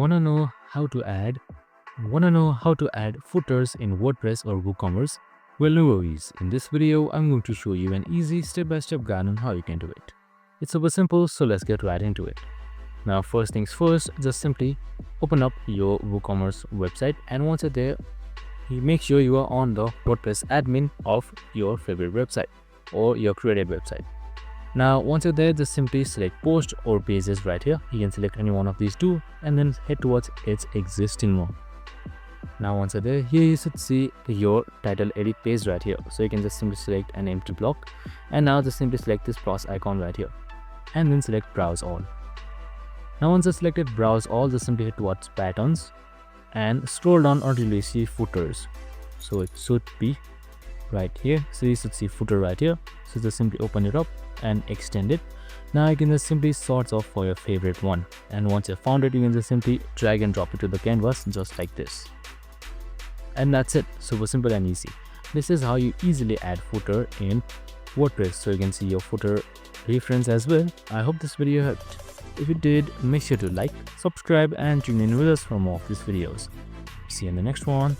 Wanna know how to add footers in WordPress or WooCommerce? Well, no worries. In this video, I'm going to show you an easy step-by-step guide on how you can do it. It's super simple, so let's get right into it. Now, first things first, just simply open up your WooCommerce website, and once you're there, you make sure you are on the WordPress admin of your favorite website or your created website. Now, once you're there, just simply select post or pages right here. You can select any one of these two and then head towards its existing one. Now, once you're there, here you should see your title edit page right here. So you can just simply select an empty block, and now just simply select this plus icon right here and then select browse all. Now, once you selected browse all, just simply head towards patterns and scroll down until you see footers. So it should be right here. So you should see footer right here. So just simply open it up and extend it. Now you can just simply sort off for your favorite one, and once you found it, you can just simply drag and drop it to the canvas just like this. And that's it. Super simple and easy. This is how you easily add footer in WordPress. So you can see your footer reference as well. I hope this video helped. If it did, make sure to like, subscribe and tune in with us for more of these videos. See you in the next one.